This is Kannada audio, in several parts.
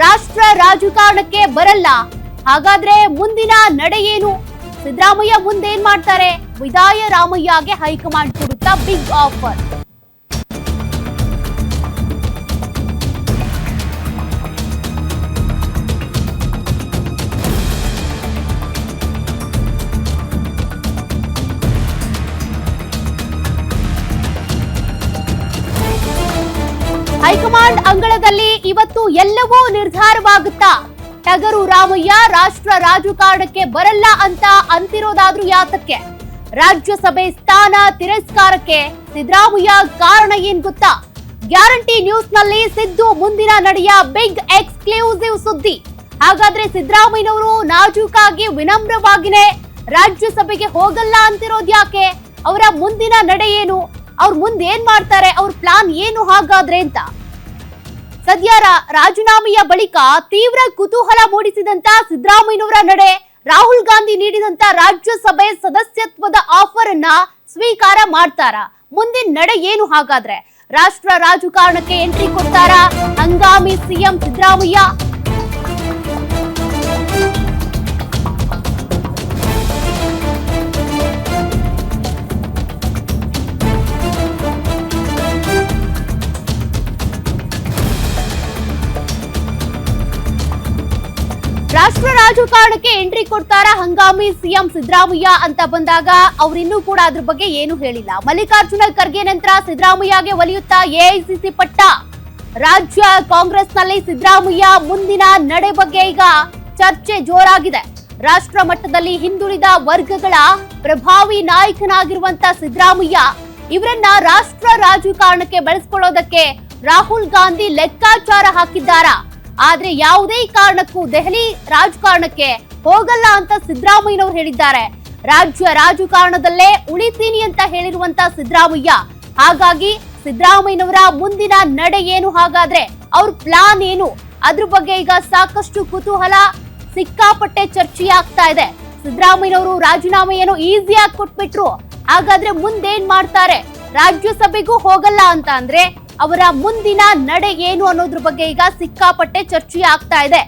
ರಾಷ್ಟ್ರ ರಾಜಕಾರಣಕ್ಕೆ ಬರಲ್ಲ. ಹಾಗಾದ್ರೆ ಮುಂದಿನ ನಡೆ ಏನು? ಸಿದ್ದರಾಮಯ್ಯ ಮುಂದೇನ್ ಮಾಡ್ತಾರೆ? ವಿದಾಯ ರಾಮಯ್ಯಗೆ ಹೈಕಮಾಂಡ್ ಕೊಡುತ್ತಾ ಬಿಗ್ ಆಫರ್. ಹೈಕಮಾಂಡ್ ಅಂಗಳದಲ್ಲಿ ಇವತ್ತು ಎಲ್ಲವೂ ನಿರ್ಧಾರವಾಗುತ್ತಾ? ಟಗರು ರಾಮಯ್ಯ ರಾಷ್ಟ್ರ ರಾಜಕಾರಣಕ್ಕೆ ಬರಲ್ಲ ಅಂತ ಅಂತಿರೋದಾದ್ರೂ ಯಾತಕ್ಕೆ? ರಾಜ್ಯಸಭೆ ಸ್ಥಾನ ತಿರಸ್ಕಾರಕ್ಕೆ ಸಿದ್ದರಾಮಯ್ಯ ಕಾರಣ ಏನ್ ಗೊತ್ತಾ? ಗ್ಯಾರಂಟಿ ನ್ಯೂಸ್ ನಲ್ಲಿ ಸಿದ್ದು ಮುಂದಿನ ನಡೆಯ ಬಿಗ್ ಎಕ್ಸ್ಕ್ಲೂಸಿವ್ ಸುದ್ದಿ. ಹಾಗಾದ್ರೆ ಸಿದ್ದರಾಮಯ್ಯನವರು ನಾಜೂಕಾಗಿ ವಿನಮ್ರವಾಗಿನೇ ರಾಜ್ಯಸಭೆಗೆ ಹೋಗಲ್ಲ ಅಂತಿರೋದ್ ಯಾಕೆ? ಅವರ ಮುಂದಿನ ನಡೆ ಏನು? ಅವ್ರು ಮುಂದೆ ಏನ್ ಮಾಡ್ತಾರೆ? ಅವ್ರ ಪ್ಲಾನ್ ಏನು ಹಾಗಾದ್ರೆ ಅಂತ ಸದ್ಯ ರಾಜೀನಾಮೆಯ ಬಳಿಕ ತೀವ್ರ ಕುತೂಹಲ ಮೂಡಿಸಿದಂತ ಸಿದ್ದರಾಮಯ್ಯನವರ ನಡೆ, ರಾಹುಲ್ ಗಾಂಧಿ ನೀಡಿದಂತ ರಾಜ್ಯಸಭೆ ಸದಸ್ಯತ್ವದ ಆಫರ್ ಅನ್ನ ಸ್ವೀಕಾರ ಮಾಡ್ತಾರ? ಮುಂದಿನ ನಡೆ ಏನು ಹಾಗಾದ್ರೆ? ರಾಷ್ಟ್ರ ರಾಜಕಾರಣಕ್ಕೆ ಎಂಟ್ರಿ ಕೊಡ್ತಾರ ಹಂಗಾಮಿ ಸಿಎಂ ಸಿದ್ದರಾಮಯ್ಯ? ರಾಷ್ಟ್ರ ರಾಜಕಾರಣಕ್ಕೆ ಎಂಟ್ರಿ ಕೊಡ್ತಾರ ಹಂಗಾಮಿ ಸಿಎಂ ಸಿದ್ದರಾಮಯ್ಯ ಅಂತ ಬಂದಾಗ ಅವ್ರಿನ್ನೂ ಕೂಡ ಅದ್ರ ಬಗ್ಗೆ ಏನು ಹೇಳಿಲ್ಲ. ಮಲ್ಲಿಕಾರ್ಜುನ ಖರ್ಗೆ ನಂತರ ಸಿದ್ದರಾಮಯ್ಯಗೆ ಒಲಿಯುತ್ತಾ ಎಐಸಿಸಿ ಪಟ್ಟ. ರಾಜ್ಯ ಕಾಂಗ್ರೆಸ್ನಲ್ಲಿ ಸಿದ್ದರಾಮಯ್ಯ ಮುಂದಿನ ನಡೆ ಬಗ್ಗೆ ಈಗ ಚರ್ಚೆ ಜೋರಾಗಿದೆ. ರಾಷ್ಟ್ರ ಮಟ್ಟದಲ್ಲಿ ಹಿಂದುಳಿದ ವರ್ಗಗಳ ಪ್ರಭಾವಿ ನಾಯಕನಾಗಿರುವಂತ ಸಿದ್ದರಾಮಯ್ಯ ಇವರನ್ನ ರಾಷ್ಟ್ರ ರಾಜಕಾರಣಕ್ಕೆ ಬೆಳೆಸ್ಕೊಳ್ಳೋದಕ್ಕೆ ರಾಹುಲ್ ಗಾಂಧಿ ಲೆಕ್ಕಾಚಾರ ಹಾಕಿದ್ದಾರಾ? ಆದ್ರೆ ಯಾವುದೇ ಕಾರಣಕ್ಕೂ ದೆಹಲಿ ರಾಜಕಾರಣಕ್ಕೆ ಹೋಗಲ್ಲ ಅಂತ ಸಿದ್ದರಾಮಯ್ಯನವರು ಹೇಳಿದ್ದಾರೆ. ರಾಜ್ಯ ರಾಜಕಾರಣದಲ್ಲೇ ಉಳಿತೀನಿ ಅಂತ ಹೇಳಿರುವಂತ ಸಿದ್ದರಾಮಯ್ಯ, ಹಾಗಾಗಿ ಸಿದ್ದರಾಮಯ್ಯನವರ ಮುಂದಿನ ನಡೆ ಏನು ಹಾಗಾದ್ರೆ? ಅವ್ರ ಪ್ಲಾನ್ ಏನು? ಅದ್ರ ಬಗ್ಗೆ ಈಗ ಸಾಕಷ್ಟು ಕುತೂಹಲ, ಸಿಕ್ಕಾಪಟ್ಟೆ ಚರ್ಚೆಯಾಗ್ತಾ ಇದೆ. ಸಿದ್ದರಾಮಯ್ಯನವರು ರಾಜೀನಾಮೆಯನ್ನು ಈಸಿಯಾಗಿ ಕೊಟ್ಬಿಟ್ರು, ಹಾಗಾದ್ರೆ ಮುಂದೇನ್ ಮಾಡ್ತಾರೆ? ರಾಜ್ಯಸಭೆಗೂ ಹೋಗಲ್ಲ ಅಂತ ಅಂದ್ರೆ ಅವರ ಮುಂದಿನ ನಡೆ ಏನು ಅನ್ನೋದ್ರ ಬಗ್ಗೆ ಈಗ ಸಿಕ್ಕಾಪಟ್ಟೆ ಚರ್ಚೆ ಆಗ್ತಾ ಇದೆ.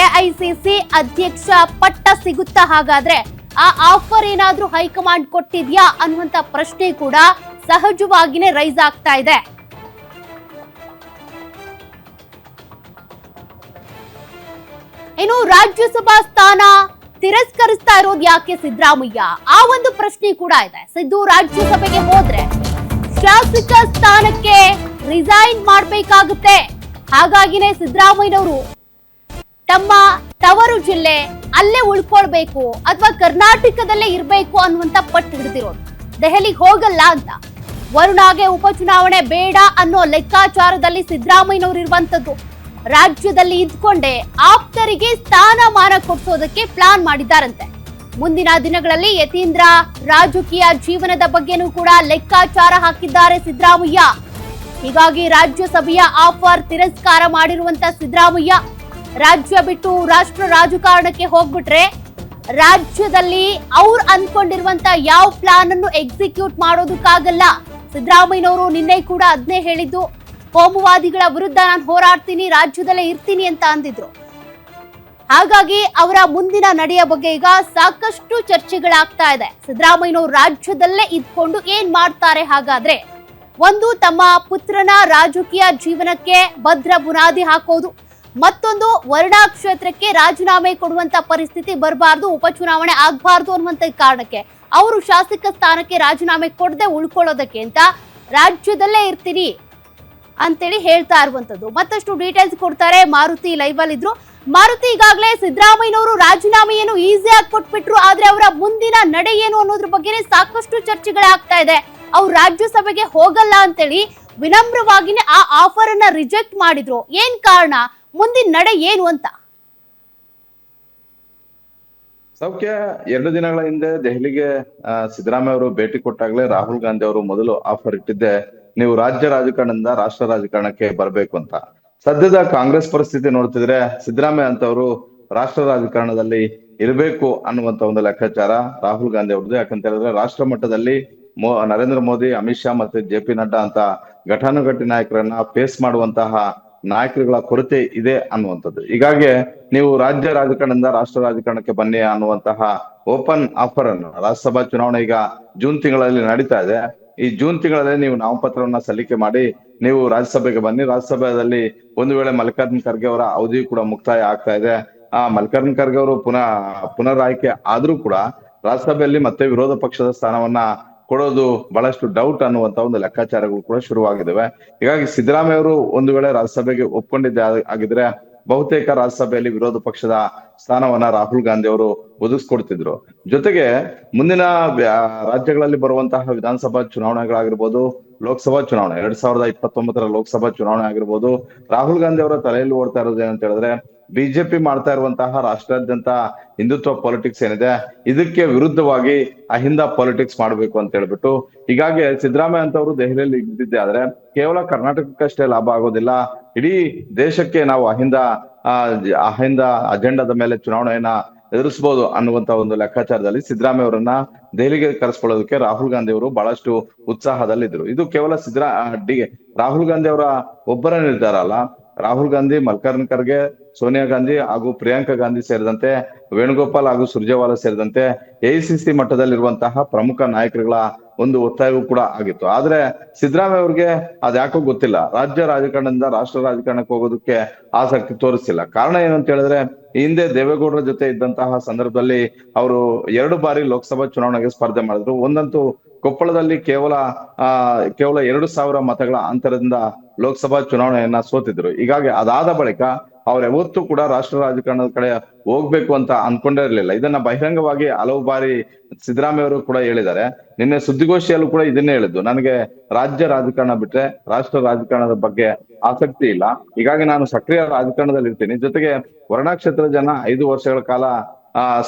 ಎಐಸಿಸಿ ಅಧ್ಯಕ್ಷ ಪಟ್ಟ ಸಿಗುತ್ತಾ ಹಾಗಾದ್ರೆ? ಆ ಆಫರ್ ಏನಾದ್ರೂ ಹೈಕಮಾಂಡ್ ಕೊಟ್ಟಿದ್ಯಾ ಅನ್ನುವಂತ ಪ್ರಶ್ನೆ ಕೂಡ ಸಹಜವಾಗಿನೇ ರೈಸ್ ಆಗ್ತಾ ಇದೆ. ಇನ್ನು ರಾಜ್ಯಸಭಾ ಸ್ಥಾನ ತಿರಸ್ಕರಿಸ್ತಾ ಇರೋದು ಯಾಕೆ ಸಿದ್ದರಾಮಯ್ಯ? ಆ ಒಂದು ಪ್ರಶ್ನೆ ಕೂಡ ಇದೆ. ಸಿದ್ದು ರಾಜ್ಯಸಭೆಗೆ ಹೋದ್ರೆ ಶಾಸಕ ಸ್ಥಾನಕ್ಕೆ ರಿಸೈನ್ ಮಾಡಬೇಕಾಗುತ್ತೆ. ಹಾಗಾಗಿನೇ ಸಿದ್ದರಾಮಯ್ಯನವರು ತಮ್ಮ ತವರು ಜಿಲ್ಲೆ ಅಲ್ಲೇ ಉಳ್ಕೊಳ್ಬೇಕು ಅಥವಾ ಕರ್ನಾಟಕದಲ್ಲೇ ಇರಬೇಕು ಅನ್ನುವಂತ ಪಟ್ಟು ಹಿಡಿದಿರೋದು. ದೆಹಲಿಗೆ ಹೋಗಲ್ಲ ಅಂತ. ವರುಣಾಗೆ ಉಪಚುನಾವಣೆ ಬೇಡ ಅನ್ನೋ ಲೆಕ್ಕಾಚಾರದಲ್ಲಿ ಸಿದ್ದರಾಮಯ್ಯನವರು ಇರುವಂತದ್ದು. ರಾಜ್ಯದಲ್ಲಿ ಇದ್ಕೊಂಡೆ ಆಪ್ತರಿಗೆ ಸ್ಥಾನಮಾನ ಕೊಡಿಸೋದಕ್ಕೆ ಪ್ಲಾನ್ ಮಾಡಿದ್ದಾರಂತೆ. ಮುಂದಿನ ದಿನಗಳಲ್ಲಿ ಯತೀಂದ್ರ ರಾಜಕೀಯ ಜೀವನದ ಬಗ್ಗೆನೂ ಕೂಡ ಲೆಕ್ಕಾಚಾರ ಹಾಕಿದ್ದಾರೆ ಸಿದ್ದರಾಮಯ್ಯ. ಹೀಗಾಗಿ ರಾಜ್ಯಸಭೆಯ ಆಫರ್ ತಿರಸ್ಕಾರ ಮಾಡಿರುವಂತ ಸಿದ್ದರಾಮಯ್ಯ ರಾಜ್ಯ ಬಿಟ್ಟು ರಾಷ್ಟ್ರ ರಾಜಕಾರಣಕ್ಕೆ ಹೋಗ್ಬಿಟ್ರೆ ರಾಜ್ಯದಲ್ಲಿ ಅವ್ರು ಅನ್ಕೊಂಡಿರುವಂತ ಯಾವ ಪ್ಲಾನ್ ಅನ್ನು ಎಕ್ಸಿಕ್ಯೂಟ್ ಮಾಡೋದಕ್ಕಾಗಲ್ಲ. ಸಿದ್ದರಾಮಯ್ಯನವರು ನಿನ್ನೆ ಕೂಡ ಅದನ್ನೇ ಹೇಳಿದ್ದು, ಕೋಮುವಾದಿಗಳ ವಿರುದ್ಧ ನಾನು ಹೋರಾಡ್ತೀನಿ, ರಾಜ್ಯದಲ್ಲೇ ಇರ್ತೀನಿ ಅಂತ ಅಂದಿದ್ರು. ಹಾಗಾಗಿ ಅವರ ಮುಂದಿನ ನಡೆಯ ಬಗ್ಗೆ ಈಗ ಸಾಕಷ್ಟು ಚರ್ಚೆಗಳಾಗ್ತಾ ಇದೆ. ಸಿದ್ದರಾಮಯ್ಯನವರು ರಾಜ್ಯದಲ್ಲೇ ಇದ್ಕೊಂಡು ಏನ್ ಮಾಡ್ತಾರೆ ಹಾಗಾದ್ರೆ? ಒಂದು, ತಮ್ಮ ಪುತ್ರನ ರಾಜಕೀಯ ಜೀವನಕ್ಕೆ ಭದ್ರ ಬುನಾದಿ ಹಾಕೋದು. ಮತ್ತೊಂದು, ವರ್ಣಾ ಕ್ಷೇತ್ರಕ್ಕೆ ರಾಜೀನಾಮೆ ಕೊಡುವಂತ ಪರಿಸ್ಥಿತಿ ಬರಬಾರ್ದು, ಉಪಚುನಾವಣೆ ಆಗ್ಬಾರ್ದು ಅನ್ನುವಂತ ಕಾರಣಕ್ಕೆ ಅವರು ಶಾಸಕ ಸ್ಥಾನಕ್ಕೆ ರಾಜೀನಾಮೆ ಕೊಡದೆ ಉಳ್ಕೊಳ್ಳೋದಕ್ಕೆ ಅಂತ ರಾಜ್ಯದಲ್ಲೇ ಇರ್ತೀನಿ ಅಂತೇಳಿ ಹೇಳ್ತಾ ಇರುವಂತದ್ದು. ಮತ್ತಷ್ಟು ಡೀಟೇಲ್ಸ್ ಕೊಡ್ತಾರೆ ಮಾರುತಿ ಲೈವ್ ಅಲ್ಲಿ ಇದ್ರು. ಮಾರುತಿ, ಈಗಾಗಲೇ ಸಿದ್ದರಾಮಯ್ಯನವರು ರಾಜೀನಾಮೆಯನ್ನು ಈಸಿಯಾಗಿ ಕೊಟ್ಬಿಟ್ರು, ಆದ್ರೆ ಅವರ ಮುಂದಿನ ನಡೆ ಏನು ಅನ್ನೋದ್ರ ಬಗ್ಗೆ ಸಾಕಷ್ಟು ಚರ್ಚೆಗಳಾಗ್ತಾ ಇದೆ. ಅವ್ರು ರಾಜ್ಯಸಭೆಗೆ ಹೋಗಲ್ಲ ಅಂತೇಳಿ ವಿನಮ್ರವಾಗಿನೇ ಆ ಆಫರ್ ಅನ್ನ ರಿಜೆಕ್ಟ್ ಮಾಡಿದ್ರು. ಏನ್ ಕಾರಣ? ಮುಂದಿನ ನಡೆ ಏನು ಅಂತ? ಸೌಖ್ಯ, 2 ದಿನಗಳ ಹಿಂದೆ ದೆಹಲಿಗೆ ಸಿದ್ದರಾಮಯ್ಯ ಅವರು ಭೇಟಿ ಕೊಟ್ಟಾಗಲೇ ರಾಹುಲ್ ಗಾಂಧಿ ಅವರು ಮೊದಲು ಆಫರ್ ಇಟ್ಟಿದ್ದೆ, ನೀವು ರಾಜ್ಯ ರಾಜಕಾರಣದಿಂದ ರಾಷ್ಟ್ರ ರಾಜಕಾರಣಕ್ಕೆ ಬರಬೇಕು ಅಂತ. ಸದ್ಯದ ಕಾಂಗ್ರೆಸ್ ಪರಿಸ್ಥಿತಿ ನೋಡ್ತಿದ್ರೆ ಸಿದ್ದರಾಮಯ್ಯ ಅಂತವರು ರಾಷ್ಟ್ರ ರಾಜಕಾರಣದಲ್ಲಿ ಇರಬೇಕು ಅನ್ನುವಂತ ಒಂದು ಲೆಕ್ಕಾಚಾರ ರಾಹುಲ್ ಗಾಂಧಿ ಅವ್ರದ್ದು. ಯಾಕಂತ ಹೇಳಿದ್ರೆ ರಾಷ್ಟ್ರ ಮಟ್ಟದಲ್ಲಿ ನರೇಂದ್ರ ಮೋದಿ, ಅಮಿತ್ ಶಾ ಮತ್ತೆ JP ನಡ್ಡಾ ಅಂತ ಘಟಾನುಘಟಿ ನಾಯಕರನ್ನ ಫೇಸ್ ಮಾಡುವಂತಹ ನಾಯಕರುಗಳ ಕೊರತೆ ಇದೆ ಅನ್ನುವಂಥದ್ದು. ಹೀಗಾಗಿ ನೀವು ರಾಜ್ಯ ರಾಜಕಾರಣದಿಂದ ರಾಷ್ಟ್ರ ರಾಜಕಾರಣಕ್ಕೆ ಬನ್ನಿ ಅನ್ನುವಂತಹ ಓಪನ್ ಆಫರ್ ಅನ್ನು ರಾಜ್ಯಸಭಾ ಚುನಾವಣೆ ಈಗ ಜೂನ್ ತಿಂಗಳಲ್ಲಿ ನಡೀತಾ ಇದೆ. ಈ ಜೂನ್ ತಿಂಗಳಲ್ಲಿ ನೀವು ನಾಮಪತ್ರವನ್ನ ಸಲ್ಲಿಕೆ ಮಾಡಿ ನೀವು ರಾಜ್ಯಸಭೆಗೆ ಬನ್ನಿ. ರಾಜ್ಯಸಭೆಯಲ್ಲಿ ಒಂದು ವೇಳೆ ಮಲ್ಲಿಕಾರ್ಜುನ್ ಖರ್ಗೆ ಅವರ ಅವಧಿ ಕೂಡ ಮುಕ್ತಾಯ ಆಗ್ತಾ ಇದೆ. ಆ ಮಲ್ಲಿಕಾರ್ಜುನ್ ಖರ್ಗೆ ಅವರು ಪುನರ್ ಆಯ್ಕೆ ಆದ್ರೂ ಕೂಡ ರಾಜ್ಯಸಭೆಯಲ್ಲಿ ಮತ್ತೆ ವಿರೋಧ ಪಕ್ಷದ ಸ್ಥಾನವನ್ನ ಕೊಡೋದು ಬಹಳಷ್ಟು ಡೌಟ್ ಅನ್ನುವಂತ ಒಂದು ಲೆಕ್ಕಾಚಾರಗಳು ಕೂಡ ಶುರುವಾಗಿದ್ದಾವೆ. ಹೀಗಾಗಿ ಸಿದ್ದರಾಮಯ್ಯ ಅವರು ಒಂದು ವೇಳೆ ರಾಜ್ಯಸಭೆಗೆ ಒಪ್ಕೊಂಡಿದ್ದೆ ಆಗಿದ್ರೆ ಬಹುತೇಕ ರಾಜ್ಯಸಭೆಯಲ್ಲಿ ವಿರೋಧ ಪಕ್ಷದ ಸ್ಥಾನವನ್ನ ರಾಹುಲ್ ಗಾಂಧಿ ಅವರು ಒದಗಿಸ್ಕೊಡ್ತಿದ್ರು. ಜೊತೆಗೆ ಮುಂದಿನ ರಾಜ್ಯಗಳಲ್ಲಿ ಬರುವಂತಹ ವಿಧಾನಸಭಾ ಚುನಾವಣೆಗಳಾಗಿರ್ಬೋದು, ಲೋಕಸಭಾ ಚುನಾವಣೆ 2029 ಲೋಕಸಭಾ ಚುನಾವಣೆ ಆಗಿರ್ಬೋದು, ರಾಹುಲ್ ಗಾಂಧಿ ಅವರ ತಲೆಯಲ್ಲಿ ಓಡ್ತಾ ಇರೋದು ಏನಂತ ಹೇಳಿದ್ರೆ ಬಿಜೆಪಿ ಮಾಡ್ತಾ ಇರುವಂತಹ ರಾಷ್ಟ್ರಾದ್ಯಂತ ಹಿಂದುತ್ವ ಪಾಲಿಟಿಕ್ಸ್ ಏನಿದೆ ಇದಕ್ಕೆ ವಿರುದ್ಧವಾಗಿ ಅಹಿಂದ ಪಾಲಿಟಿಕ್ಸ್ ಮಾಡಬೇಕು ಅಂತ ಹೇಳ್ಬಿಟ್ಟು ಹೀಗಾಗಿ ಸಿದ್ದರಾಮಯ್ಯ ಅಂತವರು ದೆಹಲಿಯಲ್ಲಿ ಇದ್ದಿದ್ದೆ ಆದ್ರೆ ಕೇವಲ ಕರ್ನಾಟಕಕ್ಕಷ್ಟೇ ಲಾಭ ಆಗೋದಿಲ್ಲ, ಇಡೀ ದೇಶಕ್ಕೆ ನಾವು ಅಹಿಂದ ಅಜೆಂಡಾದ ಮೇಲೆ ಚುನಾವಣೆಯನ್ನ ಎದುರಿಸಬಹುದು ಅನ್ನುವಂತ ಒಂದು ಲೆಕ್ಕಾಚಾರದಲ್ಲಿ ಸಿದ್ದರಾಮಯ್ಯ ಅವರನ್ನ ದೆಹಲಿಗೆ ಕರೆಸ್ಕೊಳ್ಳೋದಕ್ಕೆ ರಾಹುಲ್ ಗಾಂಧಿ ಅವರು ಬಹಳಷ್ಟು ಉತ್ಸಾಹದಲ್ಲಿದ್ರು. ಇದು ಕೇವಲ ರಾಹುಲ್ ಗಾಂಧಿ ಅವರ ಒಬ್ಬರ ನಿರ್ಧಾರ ಅಲ್ಲ. ರಾಹುಲ್ ಗಾಂಧಿ, ಮಲ್ಲಿಕಾರ್ಜುನ್ ಖರ್ಗೆ, ಸೋನಿಯಾ ಗಾಂಧಿ ಹಾಗೂ ಪ್ರಿಯಾಂಕಾ ಗಾಂಧಿ ಸೇರಿದಂತೆ ವೇಣುಗೋಪಾಲ್ ಹಾಗೂ ಸುರ್ಜೇವಾಲಾ ಸೇರಿದಂತೆ ಎಐಸಿಸಿ ಮಟ್ಟದಲ್ಲಿರುವಂತಹ ಪ್ರಮುಖ ನಾಯಕರುಗಳ ಒಂದು ಒತ್ತಾಯವೂ ಕೂಡ ಆಗಿತ್ತು. ಆದ್ರೆ ಸಿದ್ದರಾಮಯ್ಯ ಅವ್ರಿಗೆ ಅದ್ಯಾಕೋ ಗೊತ್ತಿಲ್ಲ, ರಾಜ್ಯ ರಾಜಕಾರಣದಿಂದ ರಾಷ್ಟ್ರ ರಾಜಕಾರಣಕ್ಕೆ ಹೋಗೋದಕ್ಕೆ ಆಸಕ್ತಿ ತೋರಿಸಿಲ್ಲ. ಕಾರಣ ಏನಂತ ಹೇಳಿದ್ರೆ ಈ ಹಿಂದೆ ದೇವೇಗೌಡರ ಜೊತೆ ಇದ್ದಂತಹ ಸಂದರ್ಭದಲ್ಲಿ ಅವರು 2 ಬಾರಿ ಲೋಕಸಭಾ ಚುನಾವಣೆಗೆ ಸ್ಪರ್ಧೆ ಮಾಡಿದ್ರು. ಒಂದಂತೂ ಕೊಪ್ಪಳದಲ್ಲಿ ಕೇವಲ 2,000 ಮತಗಳ ಅಂತರದಿಂದ ಲೋಕಸಭಾ ಚುನಾವಣೆಯನ್ನ ಸೋತಿದ್ರು. ಹೀಗಾಗಿ ಅದಾದ ಬಳಿಕ ಅವ್ರು ಯಾವತ್ತೂ ಕೂಡ ರಾಷ್ಟ್ರ ರಾಜಕಾರಣದ ಕಡೆ ಹೋಗ್ಬೇಕು ಅಂತ ಅನ್ಕೊಂಡೇ ಇರ್ಲಿಲ್ಲ. ಇದನ್ನ ಬಹಿರಂಗವಾಗಿ ಹಲವು ಬಾರಿ ಸಿದ್ದರಾಮಯ್ಯ ಅವರು ಕೂಡ ಹೇಳಿದ್ದಾರೆ. ನಿನ್ನೆ ಸುದ್ದಿಗೋಷ್ಠಿಯಲ್ಲೂ ಕೂಡ ಇದನ್ನೇ ಹೇಳಿದ್ದು, ನನಗೆ ರಾಜ್ಯ ರಾಜಕಾರಣ ಬಿಟ್ರೆ ರಾಷ್ಟ್ರ ರಾಜಕಾರಣದ ಬಗ್ಗೆ ಆಸಕ್ತಿ ಇಲ್ಲ, ಹೀಗಾಗಿ ನಾನು ಸಕ್ರಿಯ ರಾಜಕಾರಣದಲ್ಲಿ ಇರ್ತೀನಿ. ಜೊತೆಗೆ ವರ್ಣ ಕ್ಷೇತ್ರದ ಜನ 5 ವರ್ಷಗಳ ಕಾಲ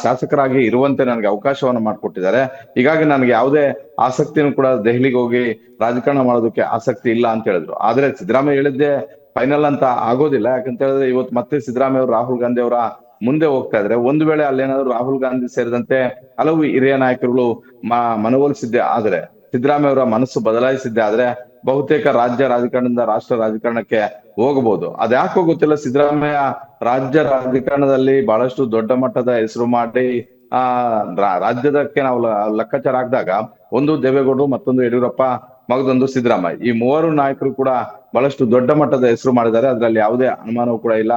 ಶಾಸಕರಾಗಿ ಇರುವಂತೆ ನನಗೆ ಅವಕಾಶವನ್ನು ಮಾಡಿಕೊಟ್ಟಿದ್ದಾರೆ. ಹೀಗಾಗಿ ನನಗೆ ಯಾವುದೇ ಆಸಕ್ತಿನೂ ಕೂಡ ದೆಹಲಿಗೆ ಹೋಗಿ ರಾಜಕಾರಣ ಮಾಡೋದಕ್ಕೆ ಆಸಕ್ತಿ ಇಲ್ಲ ಅಂತ ಹೇಳಿದ್ರು. ಆದ್ರೆ ಸಿದ್ದರಾಮಯ್ಯ ಹೇಳಿದ್ದೆ ಫೈನಲ್ ಅಂತ ಆಗೋದಿಲ್ಲ. ಯಾಕಂತ ಹೇಳಿದ್ರೆ ಇವತ್ತು ಮತ್ತೆ ಸಿದ್ದರಾಮಯ್ಯ ಅವರು ರಾಹುಲ್ ಗಾಂಧಿ ಅವರ ಮುಂದೆ ಹೋಗ್ತಾ ಇದ್ರೆ ಒಂದು ವೇಳೆ ಅಲ್ಲೇನಾದ್ರು ರಾಹುಲ್ ಗಾಂಧಿ ಸೇರಿದಂತೆ ಹಲವು ಹಿರಿಯ ನಾಯಕರುಗಳು ಮನವೊಲಿಸಿದ್ದೆ ಆದ್ರೆ, ಸಿದ್ದರಾಮಯ್ಯ ಅವರ ಮನಸ್ಸು ಬದಲಾಯಿಸಿದ್ದೆ ಆದ್ರೆ ಬಹುತೇಕ ರಾಜ್ಯ ರಾಜಕಾರಣದಿಂದ ರಾಷ್ಟ್ರ ರಾಜಕಾರಣಕ್ಕೆ ಹೋಗಬಹುದು. ಅದ್ಯಾಕೋ ಗೊತ್ತಿಲ್ಲ, ಸಿದ್ದರಾಮಯ್ಯ ರಾಜ್ಯ ರಾಜಕಾರಣದಲ್ಲಿ ಬಹಳಷ್ಟು ದೊಡ್ಡ ಮಟ್ಟದ ಹೆಸರು ಮಾಡಿ ರಾಜ್ಯದಕ್ಕೆ ನಾವು ಲೆಕ್ಕಾಚಾರ ಹಾಕಿದಾಗ ಒಂದು ದೇವೇಗೌಡರು, ಮತ್ತೊಂದು ಯಡಿಯೂರಪ್ಪ, ಮಗದೊಂದು ಸಿದ್ದರಾಮಯ್ಯ, ಈ 3 ನಾಯಕರು ಕೂಡ ಬಹಳಷ್ಟು ದೊಡ್ಡ ಮಟ್ಟದ ಹೆಸರು ಮಾಡಿದ್ದಾರೆ. ಅದರಲ್ಲಿ ಯಾವುದೇ ಅನುಮಾನವೂ ಕೂಡ ಇಲ್ಲ.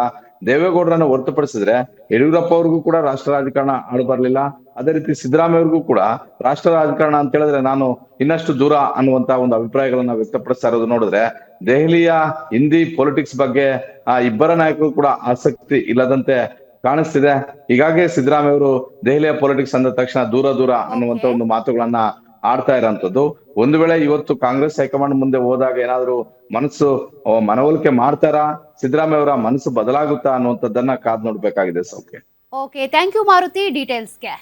ದೇವೇಗೌಡರನ್ನ ಹೊರತುಪಡಿಸಿದ್ರೆ ಯಡಿಯೂರಪ್ಪ ಅವ್ರಿಗೂ ಕೂಡ ರಾಷ್ಟ್ರ ರಾಜಕಾರಣ ಆಡು ಬರ್ಲಿಲ್ಲ. ಅದೇ ರೀತಿ ಸಿದ್ದರಾಮಯ್ಯ ಅವ್ರಿಗೂ ಕೂಡ ರಾಷ್ಟ್ರ ರಾಜಕಾರಣ ಅಂತ ಹೇಳಿದ್ರೆ ನಾನು ಇನ್ನಷ್ಟು ದೂರ ಅನ್ನುವಂತ ಒಂದು ಅಭಿಪ್ರಾಯಗಳನ್ನ ವ್ಯಕ್ತಪಡಿಸ್ತಾ ಇರೋದು ನೋಡಿದ್ರೆ ದೆಹಲಿಯ ಹಿಂದಿ ಪೊಲಿಟಿಕ್ಸ್ ಬಗ್ಗೆ ಇಬ್ಬರ ನಾಯಕರು ಕೂಡ ಆಸಕ್ತಿ ಇಲ್ಲದಂತೆ ಕಾಣಿಸ್ತಿದೆ. ಹೀಗಾಗಿ ಸಿದ್ದರಾಮಯ್ಯ ಅವರು ದೆಹಲಿಯ ಪೊಲಿಟಿಕ್ಸ್ ಅಂದ ತಕ್ಷಣ ದೂರ ಅನ್ನುವಂತ ಒಂದು ಮಾತುಗಳನ್ನ ಆಡ್ತಾ ಇರೋಂಥದ್ದು. ಒಂದು ವೇಳೆ ಇವತ್ತು ಕಾಂಗ್ರೆಸ್ ಹೈಕಮಾಂಡ್ ಮುಂದೆ ಹೋದಾಗ ಏನಾದ್ರು ಮನವೊಲಿಕೆ ಮಾಡ್ತಾರಾ, ಸಿದ್ದರಾಮಯ್ಯ ಅವರ ಮನಸ್ಸು ಬದಲಾಗುತ್ತಾ ಅನ್ನುವಂಥದ್ದನ್ನ ಕಾದ್ ನೋಡ್ಬೇಕಾಗಿದೆ. Okay, thank you Maruti ಡೀಟೇಲ್ಸ್ಗೆ.